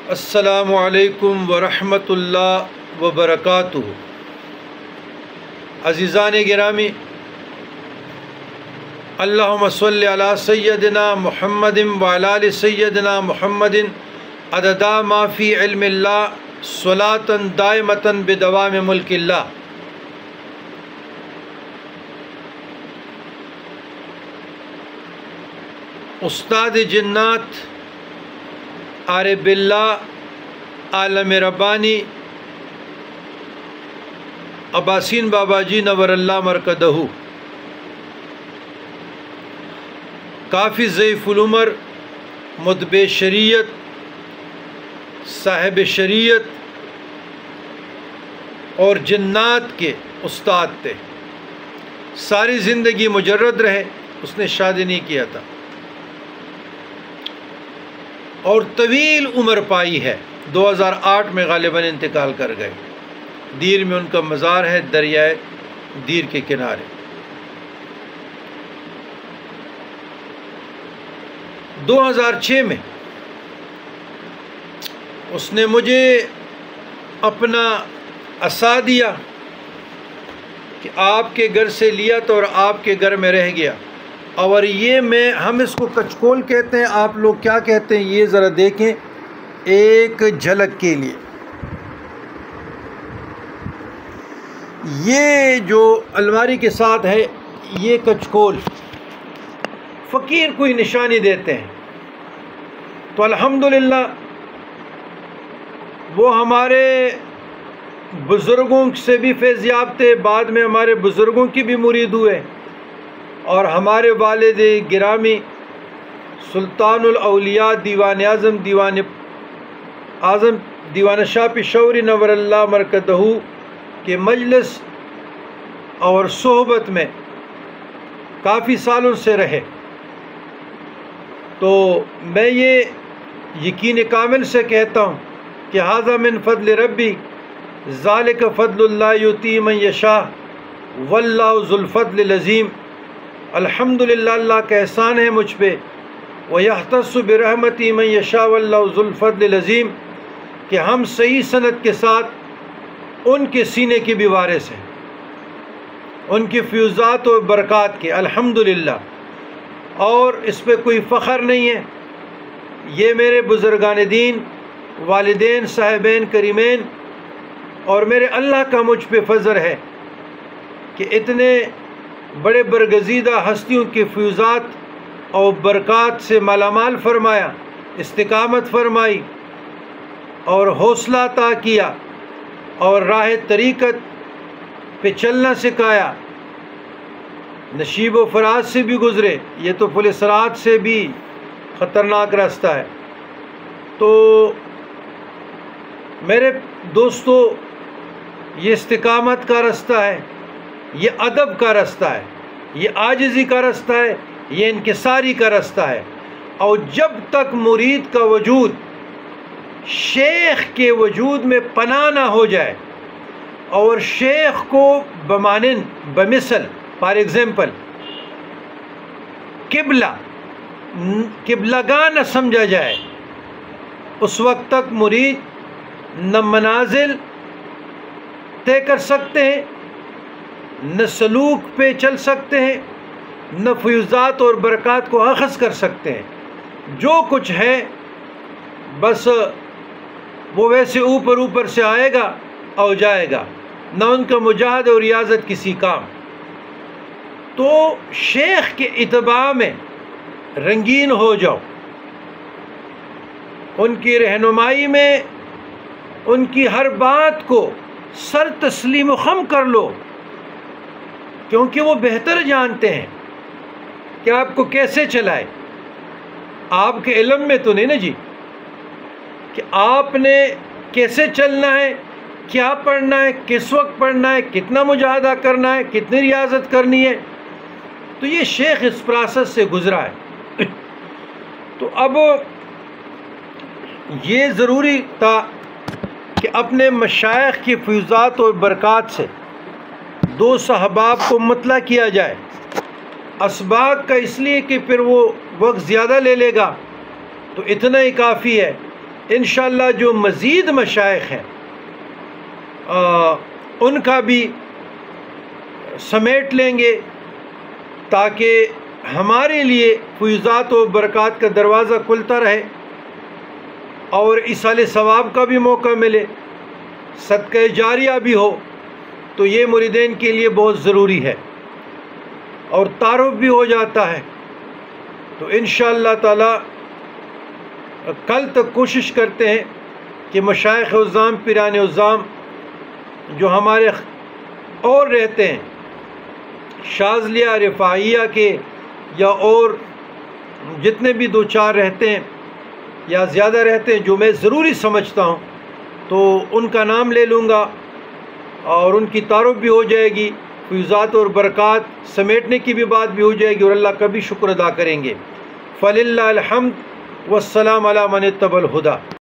السلام علیکم ورحمۃ اللہ وبرکاتہ۔ عزیزان گرامی، اللہم صلی علی سیدنا محمد وعلی آل سیدنا محمد عدد ما فی علم اللہ صلاۃ دائمۃ بدوام ملک اللہ۔ استاد جنات عارف اللہ عالم ربانی عباسین بابا جی نور اللہ مرکدہ، کافی ضعیف العمر، متبع شریعت، صاحب شریعت اور جنات کے استاد تھے۔ ساری زندگی مجرد رہے، اس نے شادی نہیں کیا تھا اور طویل عمر پائی ہے۔ 2008 میں غالباً انتقال کر گئے۔ دیر میں ان کا مزار ہے، دریائے دیر کے کنارے۔ دو 2006 میں اس نے مجھے اپنا عصا دیا کہ آپ کے گھر سے لیا تو اور آپ کے گھر میں رہ گیا، اور یہ ہم اس کو کچکول کہتے ہیں، آپ لوگ کیا کہتے ہیں یہ ذرا دیکھیں ایک جھلک کے لیے۔ یہ جو الماری کے ساتھ ہے یہ کچکول فقیر کوئی نشانی دیتے ہیں، تو الحمدللہ وہ ہمارے بزرگوں سے بھی فیض یاب تھے، بعد میں ہمارے بزرگوں کی بھی مرید ہوئے، اور ہمارے والد گرامی سلطان الاولیاء دیوان اعظم دیوان شاہ پشوری نور اللہ مرکدہ کے مجلس اور صحبت میں کافی سالوں سے رہے۔ تو میں یہ یقین کامل سے کہتا ہوں کہ ھذا من فضل ربی ذالک فضل اللہ یؤتی من یشاء واللہ ذو الفضل العظیم۔ الحمدللہ اللہ کا احسان ہے مجھ پہ، وَيَخْتَصُّ بِرَحْمَتِهِ مَن يَشَاءُ وَاللَّهُ ذُو الْفَضْلِ الْعَظِيمِ، کہ ہم صحیح سند کے ساتھ ان کے سینے کی بھی وارث ہیں، ان کی فیوزات و برکات کے، الحمدللہ، اور اس پہ کوئی فخر نہیں ہے۔ یہ میرے بزرگان دین، والدین، صاحبین کریمین اور میرے اللہ کا مجھ پہ فضل ہے کہ اتنے بڑے برگزیدہ ہستیوں کی فیوزات اور برکات سے مالا مال فرمایا، استقامت فرمائی اور حوصلہ عطا کیا اور راہ طریقت پہ چلنا سکھایا۔ نشیب و فراز سے بھی گزرے، یہ تو پل صراط سے بھی خطرناک راستہ ہے۔ تو میرے دوستو، یہ استقامت کا راستہ ہے، یہ ادب کا راستہ ہے، یہ عاجزی کا راستہ ہے، یہ انکساری کا راستہ ہے۔ اور جب تک مرید کا وجود شیخ کے وجود میں پناہ نہ ہو جائے اور شیخ کو بمانند بمثل فار ایگزامپل قبلگاہ نہ سمجھا جائے، اس وقت تک مرید نہ منازل طے کر سکتے ہیں، نہ سلوک پہ چل سکتے ہیں، نہ فیوزات اور برکات کو اخذ کر سکتے ہیں۔ جو کچھ ہے بس وہ ویسے اوپر سے آئے گا اور جائے گا، نہ ان کا مجاہدہ اور ریاضت کسی کام۔ تو شیخ کے اتباع میں رنگین ہو جاؤ، ان کی رہنمائی میں ان کی ہر بات کو سر تسلیم و خم کر لو، کیونکہ وہ بہتر جانتے ہیں کہ آپ کو کیسے چلائے۔ آپ کے علم میں تو نہیں نا جی کہ آپ نے کیسے چلنا ہے، کیا پڑھنا ہے، کس وقت پڑھنا ہے، کتنا مجاہدہ کرنا ہے، کتنی ریاضت کرنی ہے۔ تو یہ شیخ اس پروسیس سے گزرا ہے۔ تو اب یہ ضروری تھا کہ اپنے مشائخ کی فیوزات و برکات سے دو احباب کو مطلع کیا جائے۔ اسباق کا اس لیے کہ پھر وہ وقت زیادہ لے لے گا، تو اتنا ہی کافی ہے انشاءاللہ جو مزید مشائخ ہیں ان کا بھی سمیٹ لیں گے تاکہ ہمارے لیے فیضات و برکات کا دروازہ کھلتا رہے اور ایصال ثواب کا بھی موقع ملے، صدقہ جاریہ بھی ہو، تو یہ مریدین کے لیے بہت ضروری ہے اور تعارف بھی ہو جاتا ہے۔ تو انشاءاللہ تعالی کل تک کوشش کرتے ہیں کہ مشائخ عظام، پیران عظام جو ہمارے اور رہتے ہیں شاذلیہ رفاعیہ کے یا اور جتنے بھی دو چار رہتے ہیں یا زیادہ رہتے ہیں جو میں ضروری سمجھتا ہوں، تو ان کا نام لے لوں گا اور ان کی تعارف بھی ہو جائے گی، فیضات اور برکات سمیٹنے کی بھی بات بھی ہو جائے گی اور اللہ کا بھی شکر ادا کریں گے۔ فللہ الحمد والسلام علی من اتبع الہدی۔